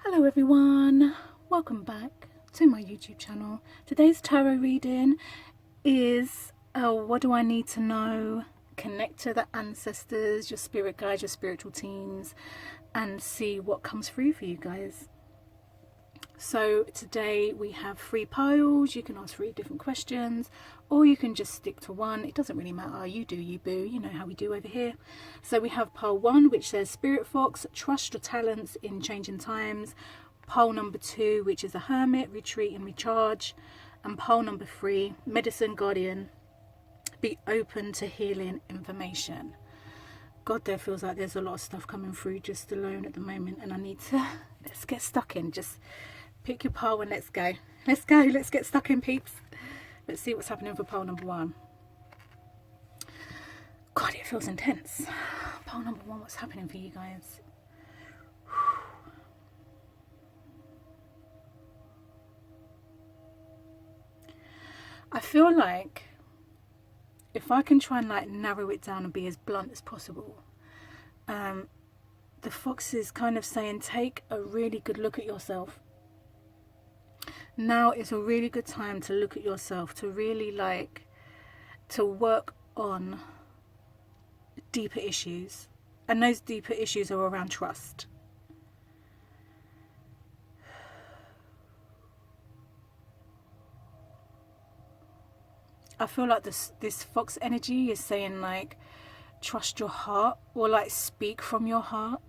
Hello everyone, welcome back to my YouTube channel. Today's tarot reading is what do I need to know? Connect to the ancestors, your spirit guides, your spiritual teams, and see what comes through for you guys. So today we have 3 piles. You can ask 3 different questions, or you can just stick to one. It doesn't really matter. You do you, boo. You know how we do over here. So we have pile 1, which says Spirit Fox, trust your talents in changing times. Pile number 2, which is a Hermit, retreat and recharge. And pile number 3, Medicine Guardian, be open to healing information. God, there feels like there's a lot of stuff coming through just alone at the moment, and I need to, let's get stuck in. Just pick your pile and let's go. Let's go. Let's get stuck in, peeps. Let's see what's happening for pile number 1. God, it feels intense. Pile number 1, what's happening for you guys? I feel like if I can try and like narrow it down and be as blunt as possible, the fox is kind of saying take a really good look at yourself. Now is a really good time to look at yourself, to really to work on deeper issues. And those deeper issues are around trust. I feel like this fox energy is saying like trust your heart, or like speak from your heart.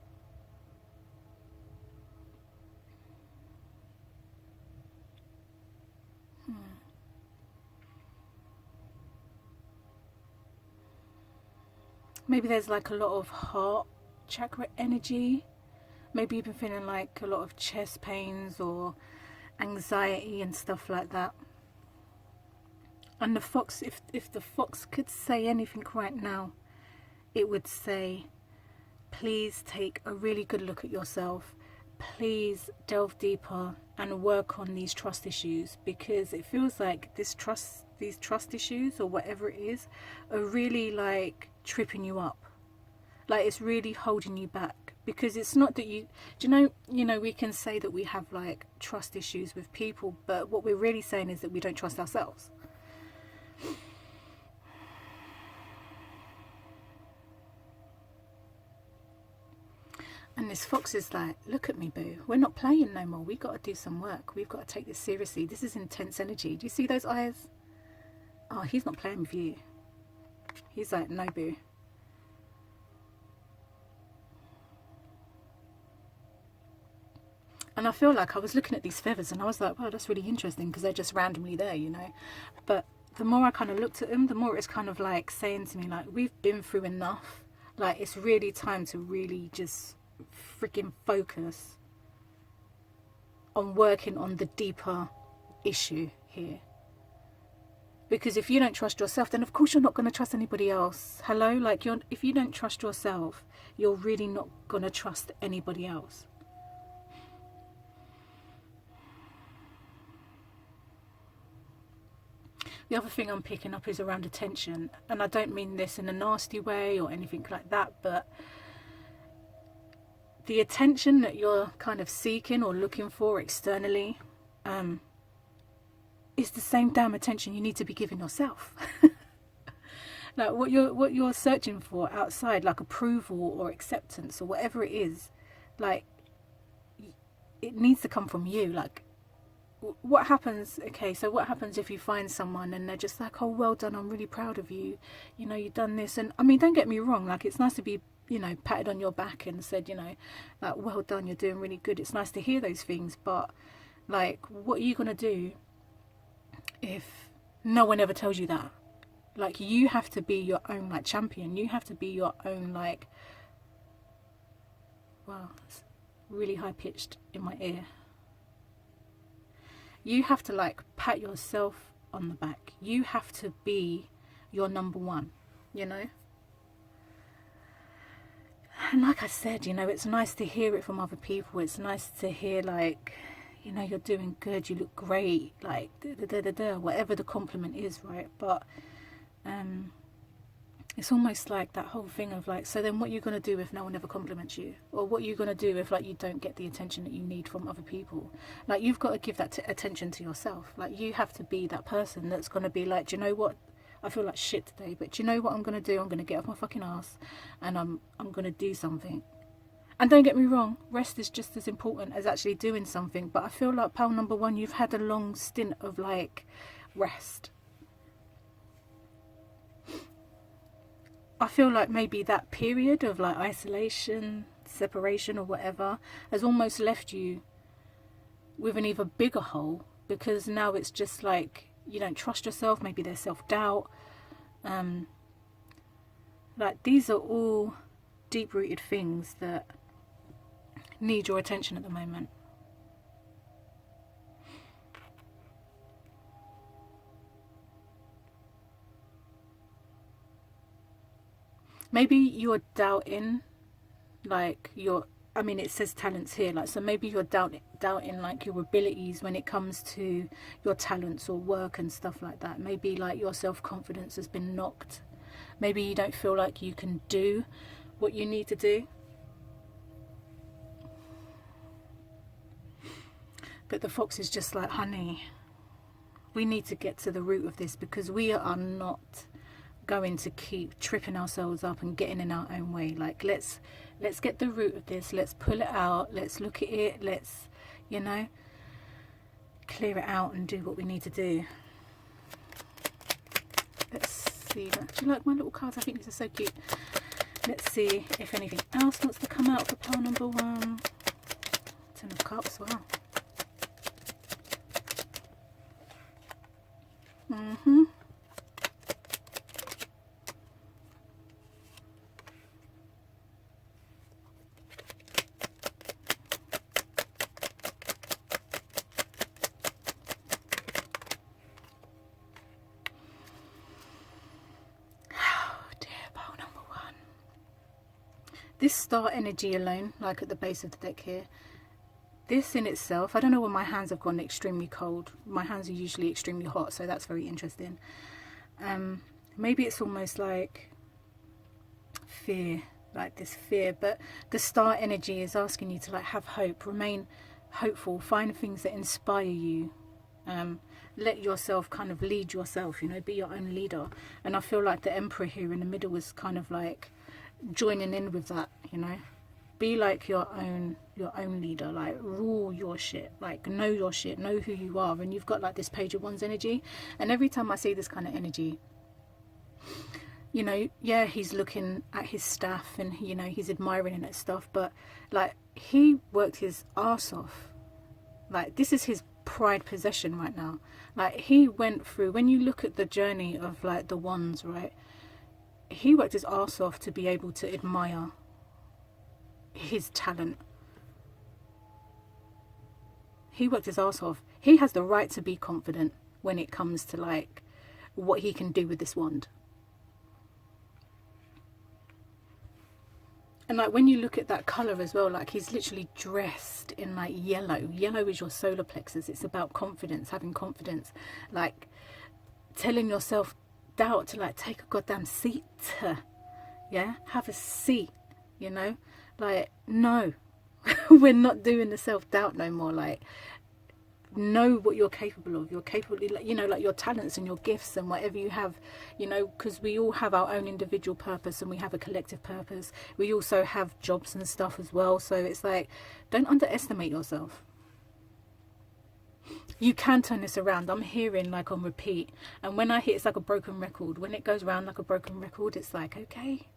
Maybe there's like a lot of heart chakra energy. Maybe you've been feeling like a lot of chest pains or anxiety and stuff like that. And the fox, if the fox could say anything right now, it would say, please take a really good look at yourself. Please delve deeper and work on these trust issues, because it feels like these trust issues or whatever it is are really like tripping you up. Like it's really holding you back, because it's not that you know we can say that we have like trust issues with people, but what we're really saying is that we don't trust ourselves. And this fox is like, look at me, boo. We're not playing no more. We've got to do some work. We've got to take this seriously. This is intense energy. Do you see those eyes? Oh, he's not playing with you. He's like, no, boo. And I feel like I was looking at these feathers and I was like, wow, that's really interesting, because they're just randomly there, you know. But the more I kind of looked at them, the more it's kind of like saying to me, like, we've been through enough. Like, it's really time to really just freaking focus on working on the deeper issue here. Because if you don't trust yourself, then of course you're not going to trust anybody else. Hello? Like, if you don't trust yourself, you're really not going to trust anybody else. The other thing I'm picking up is around attention. And I don't mean this in a nasty way or anything like that, but the attention that you're kind of seeking or looking for externally is the same damn attention you need to be giving yourself. Like what you're searching for outside, like approval or acceptance or whatever it is, like it needs to come from you. Like, what happens, okay, so what happens if you find someone and they're just like, oh, well done, I'm really proud of you, you know, you've done this. And I mean, don't get me wrong, like it's nice to be, you know, patted on your back and said, you know, like, well done, you're doing really good. It's nice to hear those things, but like, what are you going to do if no one ever tells you that? Like, you have to be your own like champion. You have to be your own like, wow, that's really high pitched in my ear. You have to like pat yourself on the back. You have to be your number one, you know. And like I said, you know, it's nice to hear it from other people. It's nice to hear like, you know, you're doing good, you look great, like whatever the compliment is, right? But it's almost like that whole thing of like, so then what you're going to do if no one ever compliments you, or what you're going to do if like you don't get the attention that you need from other people. Like, you've got to give that attention to yourself. Like, you have to be that person that's going to be like, do you know what, I feel like shit today, but do you know what I'm going to do? I'm going to get off my fucking ass and I'm going to do something. And don't get me wrong, rest is just as important as actually doing something, but I feel like pal number one, you've had a long stint of like rest. I feel like maybe that period of like isolation, separation or whatever has almost left you with an even bigger hole, because now it's just like you don't trust yourself. Maybe there's self-doubt. Like, these are all deep-rooted things that need your attention at the moment. Maybe you're doubting, like, I mean, it says talents here, like, so maybe you're doubting like your abilities when it comes to your talents or work and stuff like that. Maybe like your self-confidence has been knocked. Maybe you don't feel like you can do what you need to do. But the fox is just like, honey, we need to get to the root of this, because we are not going to keep tripping ourselves up and getting in our own way. Like, let's get the root of this, let's pull it out, let's look at it, let's, you know, clear it out and do what we need to do. Let's see, do you like my little cards? I think these are so cute. Let's see if anything else wants to come out for pile number one. 10 of Cups, wow. This star energy alone, like at the base of the deck here, this in itself, I don't know when my hands have gone extremely cold. My hands are usually extremely hot, so that's very interesting. Maybe it's almost like fear, like this fear, but the star energy is asking you to like have hope, remain hopeful, find things that inspire you. Let yourself kind of lead yourself, you know, be your own leader. And I feel like the Emperor here in the middle was kind of like joining in with that, you know. Be like your own leader, like rule your shit, like know your shit, know who you are. And you've got like this Page of Wands energy, and every time I see this kind of energy, you know, yeah, he's looking at his staff and, you know, he's admiring it and stuff, but like he worked his arse off. Like, this is his pride possession right now. Like, he went through, when you look at the journey of like the Wands, right, he worked his arse off to be able to admire his talent. He worked his arse off. He has the right to be confident when it comes to like what he can do with this wand. And like when you look at that colour as well, like he's literally dressed in like yellow. Yellow is your solar plexus. It's about confidence, having confidence, like telling yourself doubt to like take a goddamn seat. Yeah, have a seat, you know. Like, no, we're not doing the self-doubt no more. Like, know what you're capable of. You're capable, you know, like your talents and your gifts and whatever you have, you know, because we all have our own individual purpose and we have a collective purpose. We also have jobs and stuff as well. So it's like, don't underestimate yourself. You can turn this around. I'm hearing like on repeat, and when I hear it's like a broken record. When it goes around like a broken record, it's like, okay,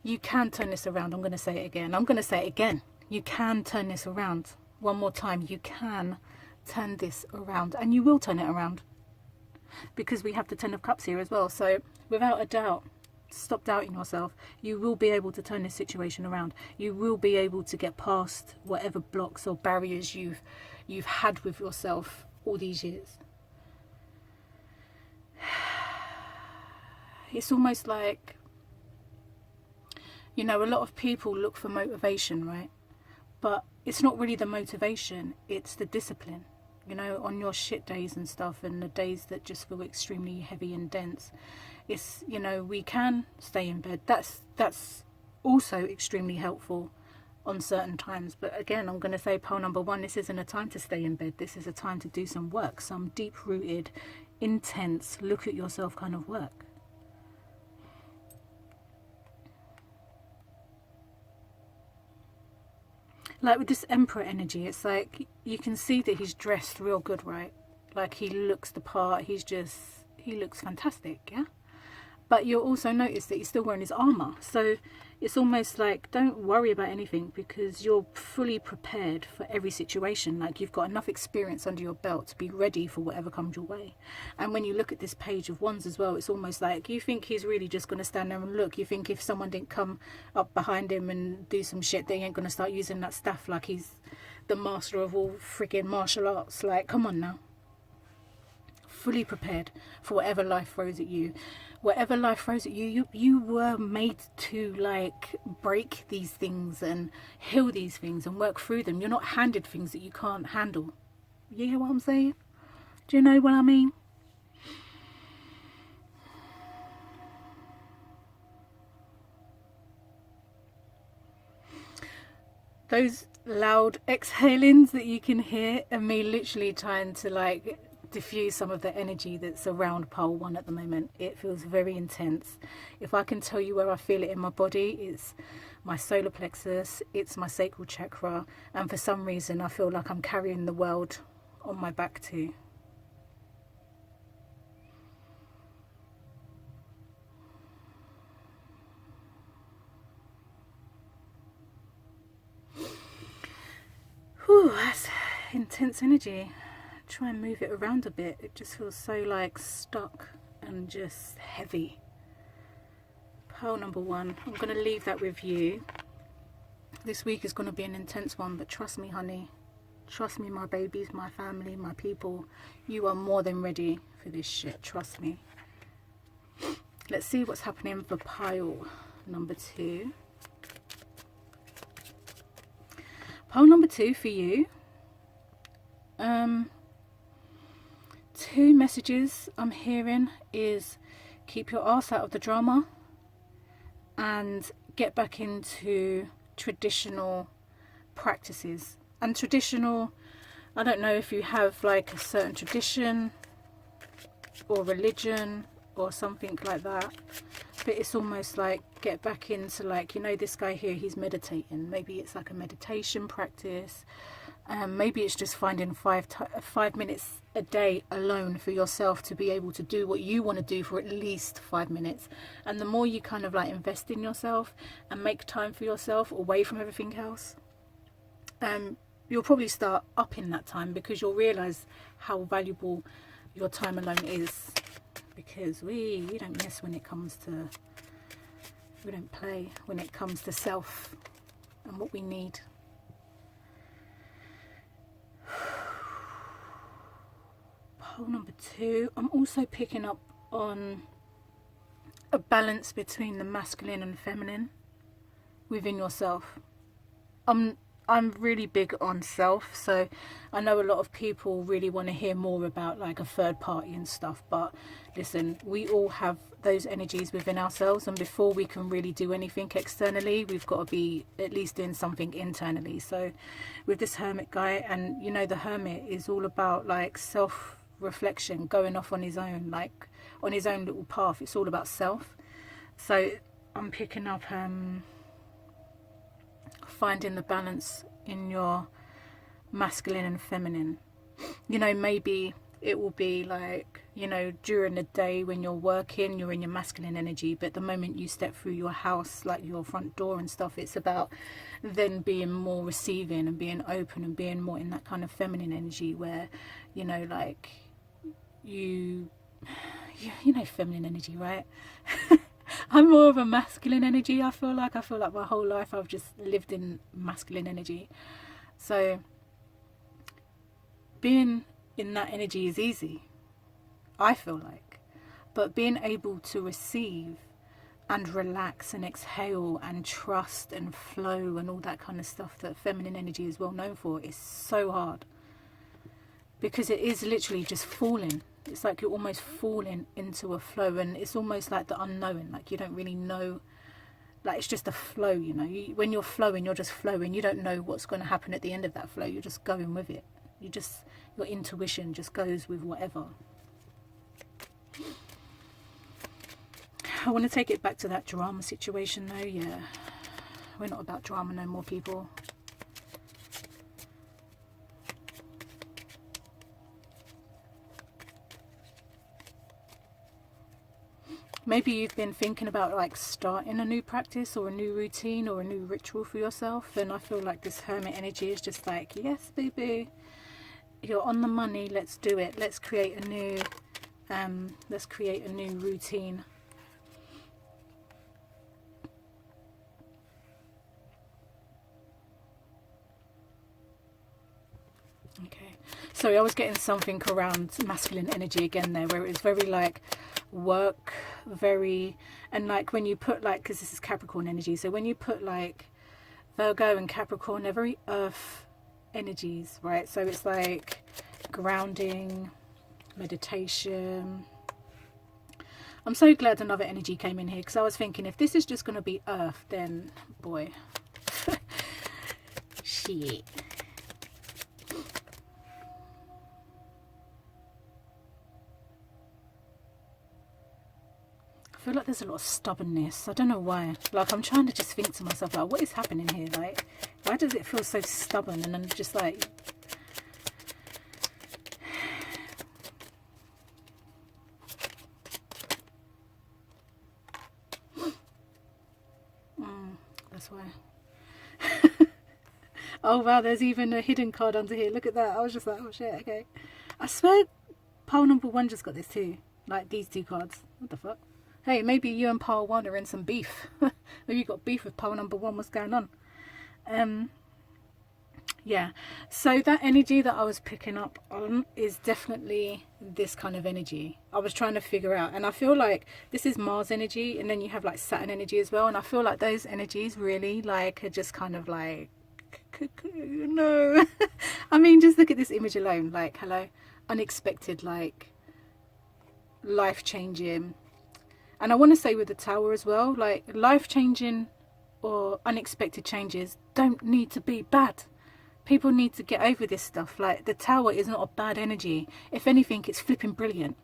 you can turn this around. I'm going to say it again. I'm going to say it again. You can turn this around. One more time. You can turn this around, and you will turn it around, because we have the 10 of Cups here as well. So without a doubt, stop doubting yourself. You will be able to turn this situation around. You will be able to get past whatever blocks or barriers you've had with yourself all these years. It's almost like, you know, a lot of people look for motivation, right? But it's not really the motivation, it's the discipline, You know, on your shit days and stuff, and the days that just feel extremely heavy and dense, it's, you know, we can stay in bed. That's also extremely helpful on certain times. But again, I'm going to say pole number one, this isn't a time to stay in bed. This is a time to do some work, some deep-rooted, intense, look at yourself kind of work. Like with this Emperor energy, it's like you can see that he's dressed real good, right? Like he looks the part, he looks fantastic, yeah? But you'll also notice that he's still wearing his armour. So it's almost like, don't worry about anything, because you're fully prepared for every situation. Like you've got enough experience under your belt to be ready for whatever comes your way. And when you look at this Page of Wands as well, it's almost like you think he's really just going to stand there and look. You think if someone didn't come up behind him and do some shit, they ain't going to start using that staff like he's the master of all freaking martial arts. Like, come on now. Fully prepared for whatever life throws at you. Whatever life throws at you, you were made to like break these things and heal these things and work through them. You're not handed things that you can't handle. You hear what I'm saying? Do you know what I mean? Those loud exhalings that you can hear are me literally trying to like diffuse some of the energy that's around pole one at the moment. It feels very intense. If I can tell you where I feel it in my body, it's my solar plexus, it's my sacral chakra, and for some reason I feel like I'm carrying the world on my back too. Whew, that's intense energy. Try and move it around a bit. It just feels so like stuck and just heavy. Pole number one, I'm going to leave that with you. This week is going to be an intense one, but trust me, honey, trust me, my babies, my family, my people, you are more than ready for this shit, trust me. Let's see what's happening for pile number two. Pile number two for you, two messages I'm hearing is keep your ass out of the drama and get back into traditional practices. And traditional, I don't know if you have like a certain tradition or religion or something like that, but it's almost like get back into, like, you know, this guy here, he's meditating. Maybe it's like a meditation practice. Maybe it's just finding 5 minutes a day alone for yourself to be able to do what you want to do for at least 5 minutes. And the more you kind of like invest in yourself and make time for yourself away from everything else, you'll probably start upping that time, because you'll realize how valuable your time alone is. Because we don't mess when it comes to, we don't play when it comes to self and what we need. Pole number two, I'm also picking up on a balance between the masculine and feminine within yourself. I'm really big on self, so I know a lot of people really want to hear more about like a third party and stuff, but listen, we all have those energies within ourselves, and before we can really do anything externally, we've got to be at least doing something internally. So with this hermit guy, and you know, the hermit is all about like self-reflection, going off on his own, like on his own little path. It's all about self. So I'm picking up finding the balance in your masculine and feminine. You know, maybe it will be like, you know, during the day when you're working, you're in your masculine energy, but the moment you step through your house, like your front door and stuff, it's about then being more receiving and being open and being more in that kind of feminine energy where, you know, like you know, feminine energy, right? I'm more of a masculine energy. I feel like my whole life I've just lived in masculine energy. So being in that energy is easy, I feel like. But being able to receive and relax and exhale and trust and flow and all that kind of stuff that feminine energy is well known for is so hard. because it is literally just falling. It's like you're almost falling into a flow, and it's almost like the unknown, like you don't really know, like it's just a flow, you know. When you're flowing, you're just flowing. You don't know what's going to happen at the end of that flow. You're just going with it. Your intuition just goes with whatever. I want to take it back to that drama situation though. Yeah, we're not about drama no more, people. Maybe you've been thinking about like starting a new practice or a new routine or a new ritual for yourself, and I feel like this Hermit energy is just like, yes, baby, you're on the money, let's do it. Let's create a new routine. Okay, sorry, I was getting something around masculine energy again there, where it's very like work, very, and like when you put like, because this is Capricorn energy, so when you put like Virgo and Capricorn, they're very earth energies, right? So it's like grounding, meditation. I'm so glad another energy came in here, because I was thinking if this is just going to be earth, then boy, shit. I feel like there's a lot of stubbornness. I don't know why. Like, I'm trying to just think to myself, like, what is happening here? Like, why does it feel so stubborn? And I'm just like, that's why. Oh wow, there's even a hidden card under here. Look at that. I was just like, oh shit, okay. I swear pile number 1 just got this too. Like these 2 cards. What the fuck? Hey, maybe you and pile 1 are in some beef. Maybe you got beef with pile number 1. What's going on? Yeah, so that energy that I was picking up on is definitely this kind of energy. I was trying to figure out, and I feel like this is Mars energy, and then you have like Saturn energy as well, and I feel like those energies really like are just kind of like, no. I mean, just look at this image alone, like, hello, unexpected, like life-changing. And I want to say with the Tower as well, like life-changing or unexpected changes don't need to be bad. People need to get over this stuff. Like the Tower is not a bad energy. If anything, it's flipping brilliant.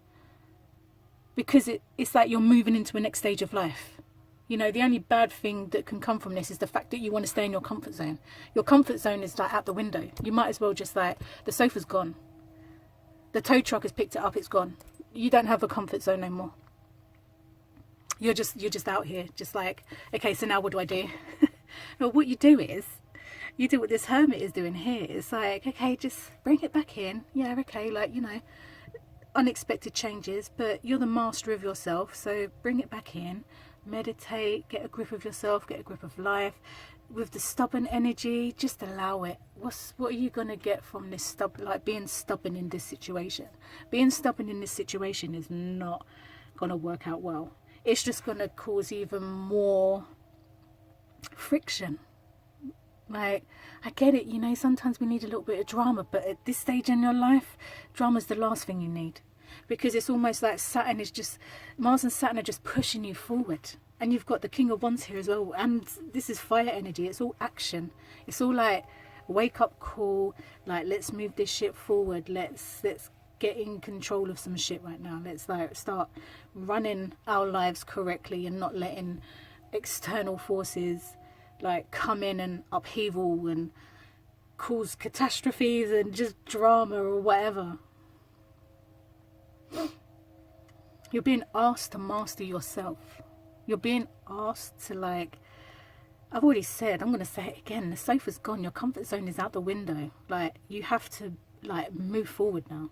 Because it's like you're moving into a next stage of life. You know, the only bad thing that can come from this is the fact that you want to stay in your comfort zone. Your comfort zone is like out the window. You might as well just like, the sofa's gone. The tow truck has picked it up, it's gone. You don't have a comfort zone no more. You're just out here, just like, okay, so now what do I do? Well, what you do is, you do what this Hermit is doing here. It's like, okay, just bring it back in. Yeah, okay, like, you know, unexpected changes, but you're the master of yourself, so bring it back in. Meditate, get a grip of yourself, get a grip of life. With the stubborn energy, just allow it. What are you going to get from this like being stubborn in this situation? Being stubborn in this situation is not going to work out well. It's just going to cause even more friction. Like, I get it, you know, sometimes we need a little bit of drama, but at this stage in your life, drama's the last thing you need. Because it's almost like Saturn is just, Mars and Saturn are just pushing you forward. And you've got the King of Wands here as well. And this is fire energy. It's all action. It's all like, wake up call. Like, let's move this shit forward. Let's get in control of some shit right now. Let's like start running our lives correctly and not letting external forces like come in and upheaval and cause catastrophes and just drama or whatever. You're being asked to master yourself. You're being asked to, like, I've already said, I'm going to say it again, the sofa's gone, your comfort zone is out the window. Like, you have to like move forward now.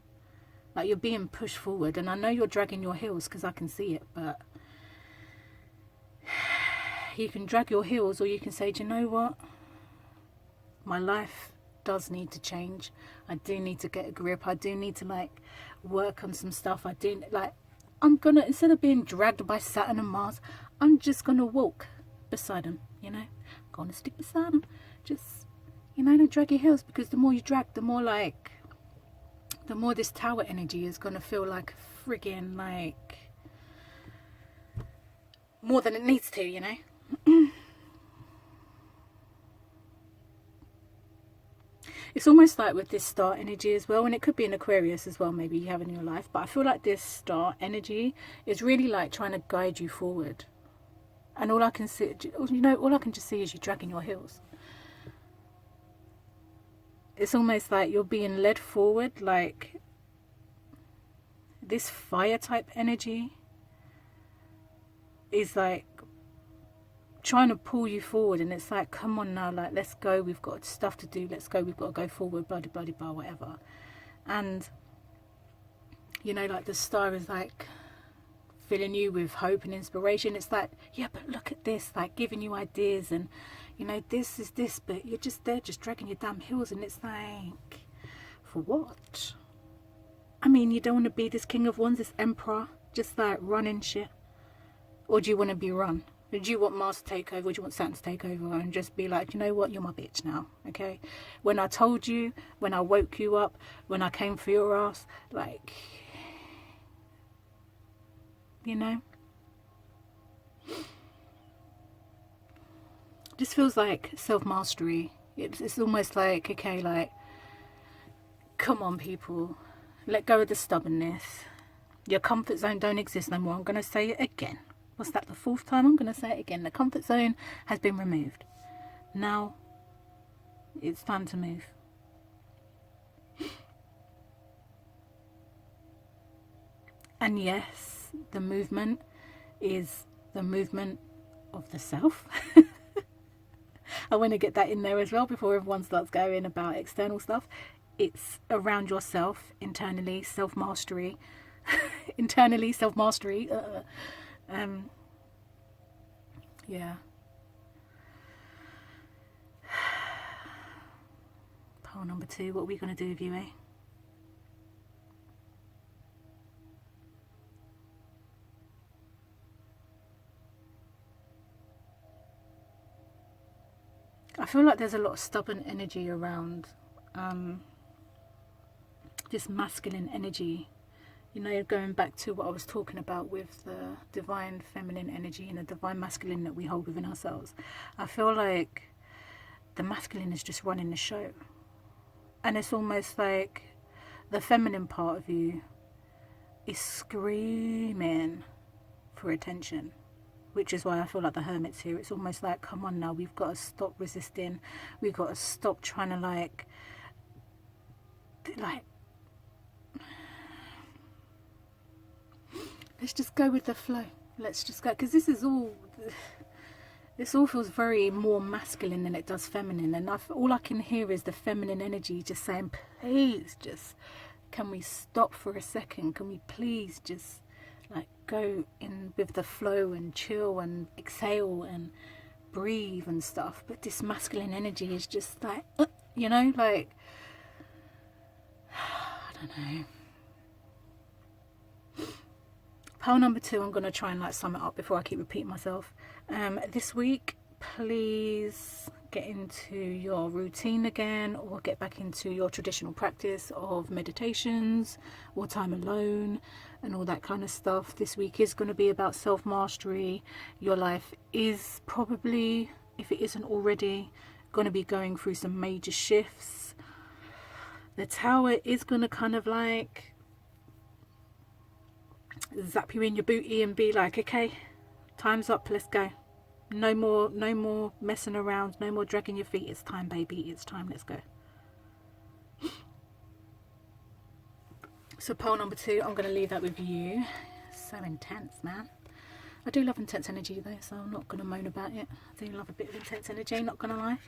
Like, you're being pushed forward, and I know you're dragging your heels because I can see it, but you can drag your heels, or you can say, do you know what? My life does need to change. I do need to get a grip. I do need to like work on some stuff. I do like, I'm gonna, instead of being dragged by Saturn and Mars, I'm just gonna walk beside them, you know? I'm gonna stick beside them. Just, you know, don't drag your heels, because the more you drag, the more like the more this tower energy is going to feel like friggin' like more than it needs to, you know. It's almost like with this star energy as well, and it could be an Aquarius as well, maybe you have in your life, but I feel like this star energy is really like trying to guide you forward. And all I can see, you know, all I can just see is you dragging your heels. It's almost like you're being led forward, like this fire type energy is like trying to pull you forward, and it's like, come on now, like, let's go, we've got stuff to do, let's go, we've got to go forward, blah blah blah blah, whatever. And you know, like the star is like filling you with hope and inspiration. It's like, yeah, but look at this, like giving you ideas, and you know, this is this, but you're just there just dragging your damn heels. And it's like, for what? I mean, you don't want to be this king of wands, this emperor, just like running shit? Or do you want to be run? Do you want Mars to take over? Or do you want Saturn to take over and just be like, you know what, you're my bitch now, okay? When I told you, when I woke you up, when I came for your ass, like, you know? This feels like self-mastery. It's almost like, okay, like, come on, people. Let go of the stubbornness. Your comfort zone don't exist no more. I'm going to say it again. What's that, the 4th time? I'm going to say it again. The comfort zone has been removed. Now it's time to move. And yes, the movement is the movement of the self. I want to get that in there as well before everyone starts going about external stuff. It's around yourself, internally, self-mastery. Internally, self-mastery. Yeah. Pole number 2, what are we going to do with you, eh? I feel like there's a lot of stubborn energy around this masculine energy. You know, going back to what I was talking about with the divine feminine energy and the divine masculine that we hold within ourselves. I feel like the masculine is just running the show. And it's almost like the feminine part of you is screaming for attention. Which is why I feel like the Hermit's here. It's almost like, come on now, we've got to stop resisting. We've got to stop trying to like let's just go with the flow. Let's just go, because this all feels very more masculine than it does feminine, and all I can hear is the feminine energy just saying, please, just can we stop for a second? Can we please just like go in with the flow and chill and exhale and breathe and stuff? But this masculine energy is just like, you know, like, I don't know. Pile number 2, I'm going to try and like sum it up before I keep repeating myself. This week, please get into your routine again, or get back into your traditional practice of meditations or time alone and all that kind of stuff. This week is going to be about self-mastery. Your life is probably, if it isn't already, going to be going through some major shifts. The Tower is going to kind of like zap you in your booty and be like, okay, time's up, let's go. No more messing around, no more dragging your feet. It's time, baby, it's time, let's go. So pole number 2, I'm going to leave that with you. So intense, man. I do love intense energy though, so I'm not going to moan about it. I do love a bit of intense energy, not going to lie.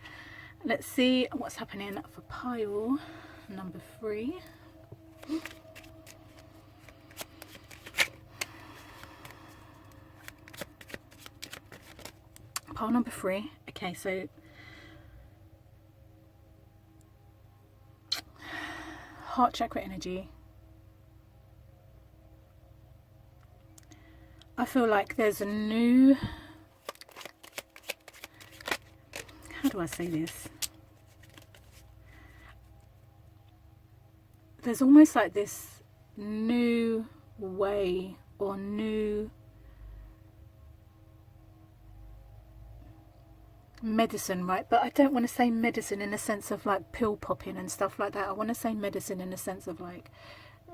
Let's see what's happening for pile number 3. Pile number 3. Okay, so heart chakra energy. I feel like there's a new, how do I say this? there's almost like this new way or new medicine, right? But I don't want to say medicine in the sense of like pill popping and stuff like that. I want to say medicine in the sense of like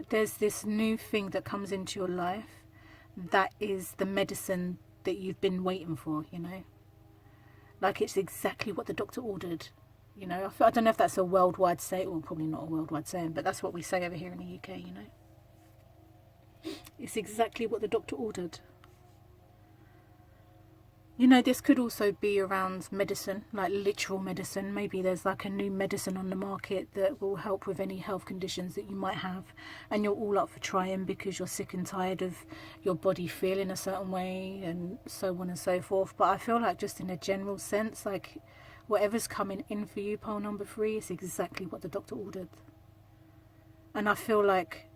there's this new thing that comes into your life that is the medicine that you've been waiting for, you know, like it's exactly what the doctor ordered, you know. I don't know if that's a worldwide saying, well, probably not a worldwide saying, but that's what we say over here in the UK, you know. It's exactly what the doctor ordered. You know, this could also be around medicine, like literal medicine. Maybe there's like a new medicine on the market that will help with any health conditions that you might have, and you're all up for trying because you're sick and tired of your body feeling a certain way and so on and so forth. But I feel like just in a general sense, like whatever's coming in for you, pile number 3, is exactly what the doctor ordered. And I feel like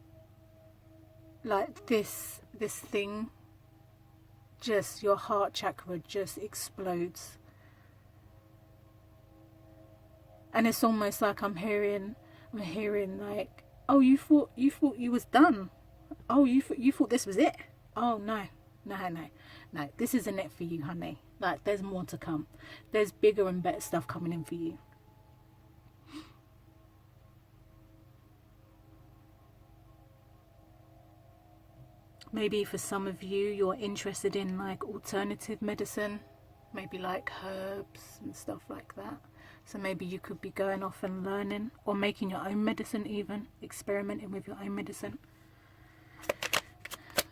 this thing, just your heart chakra just explodes, and it's almost like I'm hearing like, oh, you thought you was done, oh, you thought this was it, oh no, this isn't it for you, honey. Like there's more to come, there's bigger and better stuff coming in for you. Maybe for some of you, you're interested in like alternative medicine, maybe like herbs and stuff like that. So maybe you could be going off and learning or making your own medicine, even experimenting with your own medicine.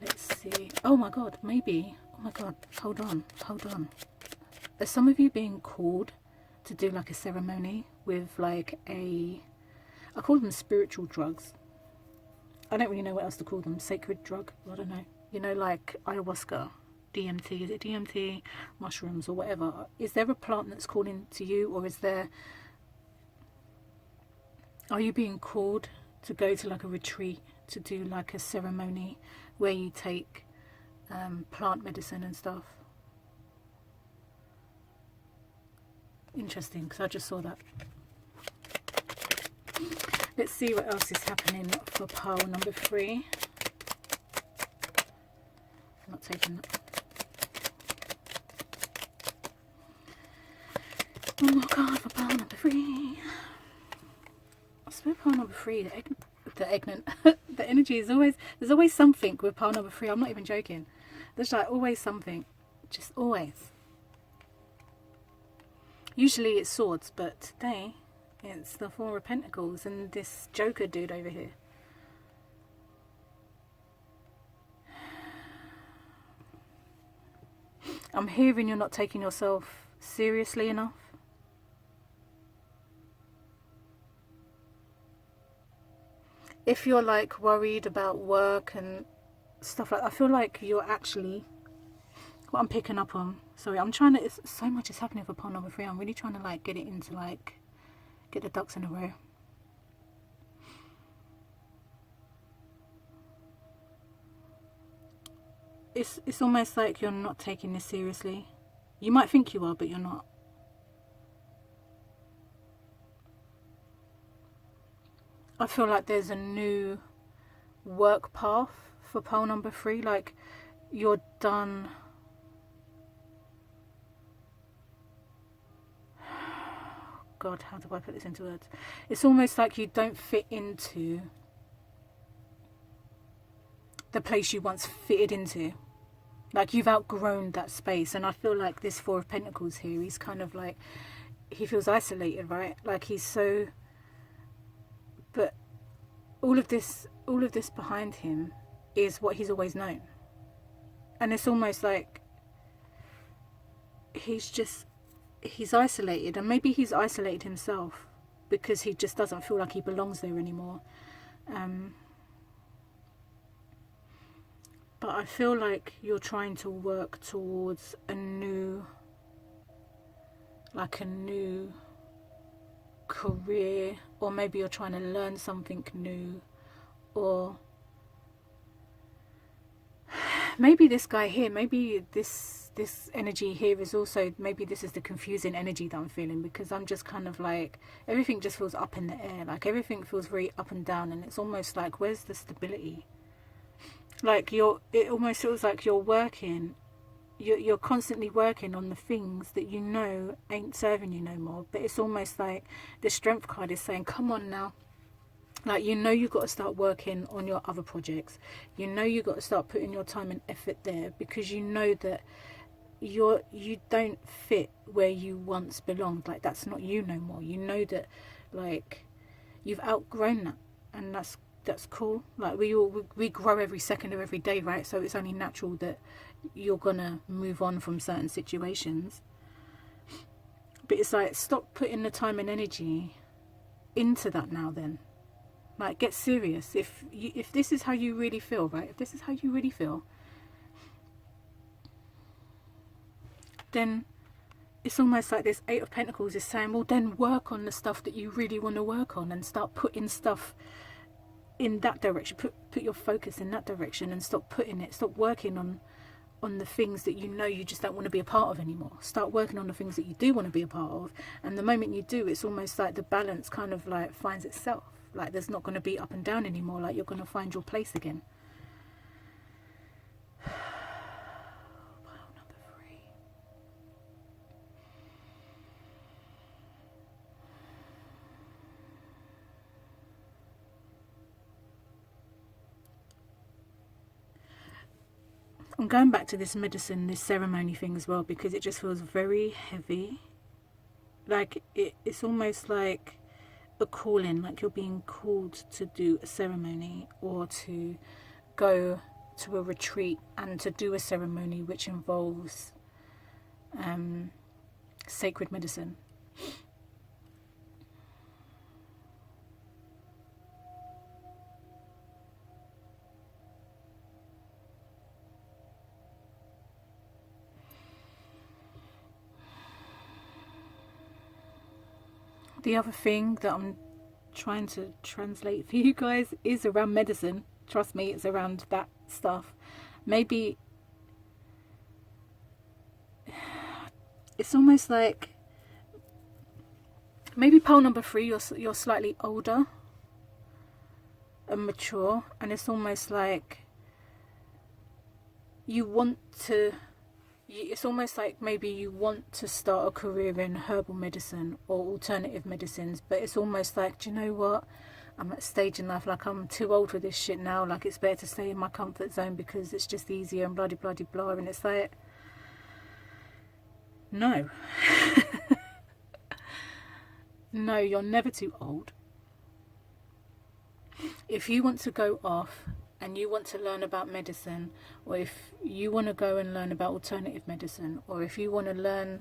Let's see. Oh my God, maybe. Oh my God, hold on. Are some of you being called to do like a ceremony with like I call them spiritual drugs. I don't really know what else to call them. Sacred drug? I don't know. You know, like ayahuasca, DMT. Is it DMT? Mushrooms or whatever. Is there a plant that's calling to you, or are you being called to go to like a retreat to do like a ceremony where you take plant medicine and stuff? Interesting, because I just saw that. Let's see what else is happening for pile number 3. I'm not taking that. Oh my God, for pile number 3. I swear pile number 3, the energy is always, there's always something with pile number 3. I'm not even joking. There's like always something. Just always. Usually it's swords, but today it's the 4 of Pentacles and this Joker dude over here. I'm hearing you're not taking yourself seriously enough. If you're like worried about work and stuff like that, I feel like you're actually, what I'm picking up on, sorry, I'm trying to, so much is happening for pile number 3. I'm really trying to like get it into like, get the ducks in a row. It's almost like you're not taking this seriously. You might think you are, but you're not. I feel like there's a new work path for pile number 3. Like you're done. God, how do I put this into words? It's almost like you don't fit into the place you once fitted into. Like you've outgrown that space. And I feel like this 4 of Pentacles here, he's kind of like, he feels isolated, right? Like he's so, but all of this behind him is what he's always known. And it's almost like he's isolated, and maybe he's isolated himself because he just doesn't feel like he belongs there anymore. But I feel like you're trying to work towards a new career, or maybe you're trying to learn something new, or maybe this guy here, maybe this energy here is also, maybe this is the confusing energy that I'm feeling, because I'm just kind of like, everything just feels up in the air, like everything feels very up and down, and it's almost like, where's the stability? Like it almost feels like you're working, you're constantly working on the things that you know ain't serving you no more, but it's almost like the strength card is saying, come on now. Like, you know, you've got to start working on your other projects. You know, you've got to start putting your time and effort there, because you know that you don't fit where you once belonged. Like, that's not you no more. You know that, like, you've outgrown that, and that's cool. Like, we grow every second of every day, right? So it's only natural that you're gonna move on from certain situations. But it's like, stop putting the time and energy into that now then. Like, get serious. If this is how you really feel, right? If this is how you really feel, then it's almost like this Eight of Pentacles is saying, well, then work on the stuff that you really want to work on, and start putting stuff in that direction. Put your focus in that direction, and stop working on the things that you know you just don't want to be a part of anymore. Start working on the things that you do want to be a part of, and the moment you do, it's almost like the balance kind of like finds itself. Like, there's not going to be up and down anymore. Like, you're going to find your place again. Pile number 3. I'm going back to this medicine, this ceremony thing as well, because it just feels very heavy. Like, it's almost like a calling, like you're being called to do a ceremony, or to go to a retreat and to do a ceremony which involves sacred medicine. The other thing that I'm trying to translate for you guys is around medicine. Trust me, it's around that stuff. Maybe it's almost like, maybe pile number 3, you're slightly older and mature, and it's almost like you want to, it's almost like maybe you want to start a career in herbal medicine or alternative medicines, but it's almost like, do you know what, I'm at a stage in life, like, I'm too old for this shit now, like, it's better to stay in my comfort zone because it's just easier, and blah blah blah blah. And it's like, no. No, you're never too old. If you want to go off and you want to learn about medicine, or if you want to go and learn about alternative medicine, or if you want to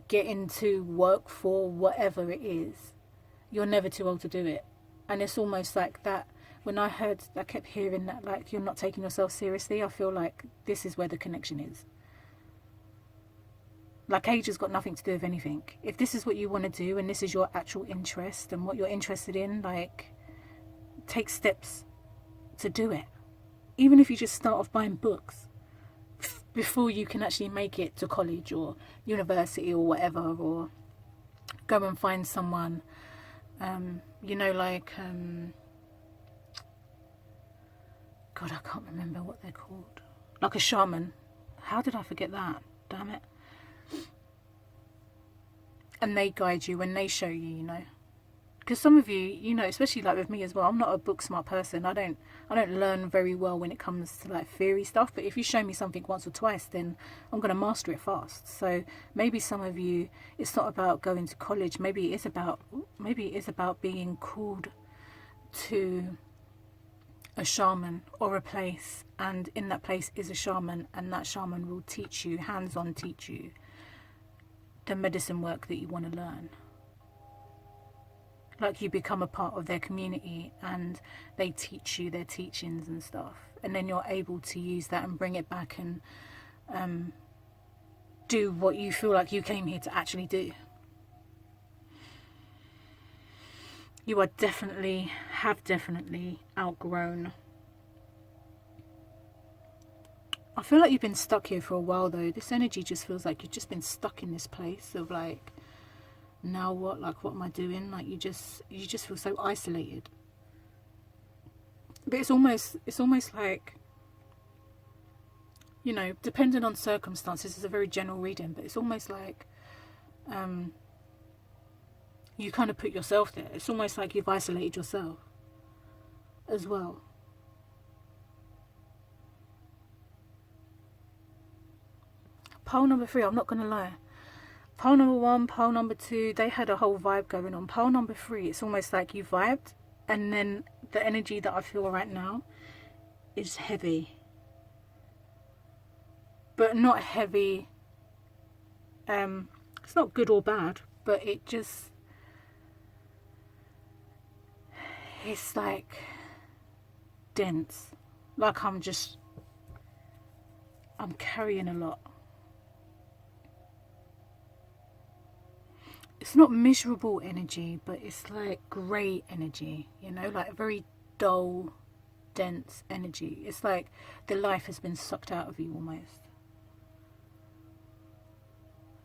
get into work for whatever it is, you're never too old to do it. And it's almost like that, when I kept hearing that, like, you're not taking yourself seriously, I feel like this is where the connection is. Like, age has got nothing to do with anything. If this is what you want to do, and this is your actual interest and what you're interested in, like, take steps to do it. Even if you just start off buying books before you can actually make it to college or university or whatever, or go and find someone, you know, like, God, I can't remember what they're called. Like a shaman. How did I forget that? Damn it. And they guide you and they show you, you know. Because some of you, you know, especially like with me as well, I'm not a book smart person. I don't learn very well when it comes to like theory stuff. But if you show me something once or twice, then I'm going to master it fast. So maybe some of you, it's not about going to college. Maybe it is about being called to a shaman or a place, and in that place is a shaman, and that shaman will teach you, hands-on teach you the medicine work that you want to learn. Like, you become a part of their community and they teach you their teachings and stuff, and then you're able to use that and bring it back and do what you feel like you came here to actually do. You have definitely outgrown I feel like you've been stuck here for a while though. This energy just feels like you've just been stuck in this place of like, now what? Like, what am I doing? Like, you just feel so isolated. But it's almost like, you know, depending on circumstances, it's a very general reading, but it's almost like you kind of put yourself there. It's almost like you've isolated yourself as well. Pole number 3, I'm not going to lie. Pole number 1, pole number 2, they had a whole vibe going on. Pole number 3, it's almost like you vibed, and then the energy that I feel right now is heavy. But not heavy. It's not good or bad, but it just, it's like dense. Like I'm carrying a lot. It's not miserable energy, but it's like grey energy, you know, like very dull, dense energy. It's like the life has been sucked out of you almost.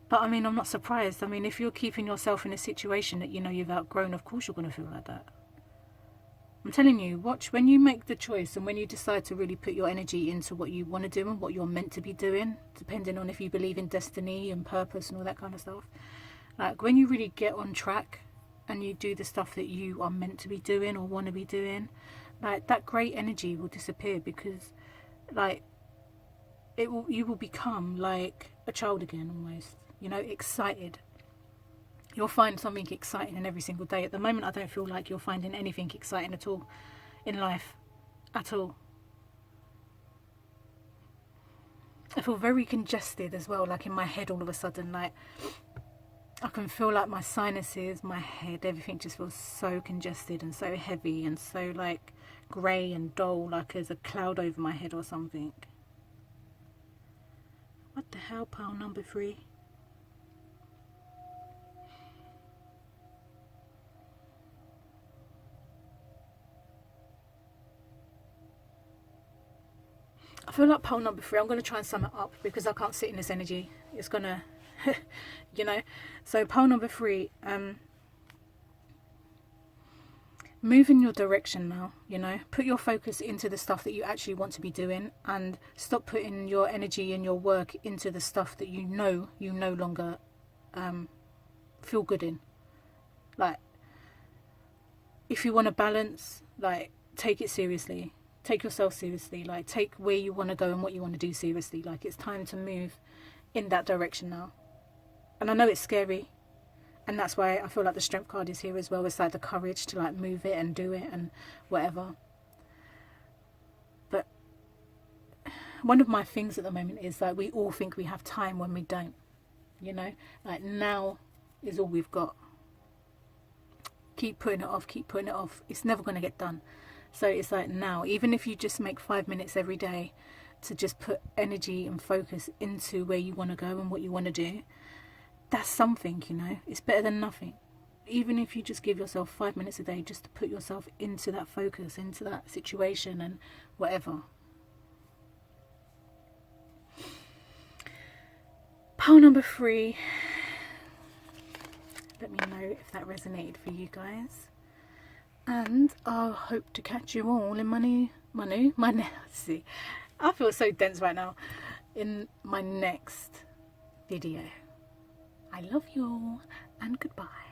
But I mean, I'm not surprised. I mean, if you're keeping yourself in a situation that you know you've outgrown, of course you're going to feel like that. I'm telling you, watch when you make the choice and when you decide to really put your energy into what you want to do and what you're meant to be doing, depending on if you believe in destiny and purpose and all that kind of stuff. Like when you really get on track and you do the stuff that you are meant to be doing or want to be doing, like that great energy will disappear, because like you will become like a child again almost, you know, excited. You'll find something exciting in every single day. At the moment I don't feel like you're finding anything exciting at all in life, at all. I feel very congested as well, like in my head all of a sudden, like I can feel like my sinuses, my head, everything just feels so congested and so heavy and so like grey and dull, like there's a cloud over my head or something. What the hell, pile number 3? I feel like pile number 3, I'm going to try and sum it up because I can't sit in this energy. It's going to, you know. So pile number 3, move in your direction now, you know. Put your focus into the stuff that you actually want to be doing, and stop putting your energy and your work into the stuff that you know you no longer feel good in. Like, if you want to balance, like, take it seriously. Take yourself seriously. Like, take where you want to go and what you want to do seriously. Like, it's time to move in that direction now. And I know it's scary, and that's why I feel like the strength card is here as well. It's like the courage to like move it and do it and whatever. But one of my things at the moment is that we all think we have time when we don't, you know. Like, now is all we've got. Keep putting it off, keep putting it off. It's never going to get done. So it's like now, even if you just make 5 minutes every day to just put energy and focus into where you want to go and what you want to do, that's something, you know. It's better than nothing. Even if you just give yourself 5 minutes a day just to put yourself into that focus, into that situation and whatever. Pile number 3. Let me know if that resonated for you guys. And I'll hope to catch you all in see, I feel so dense right now. In my next video. I love you all, and goodbye.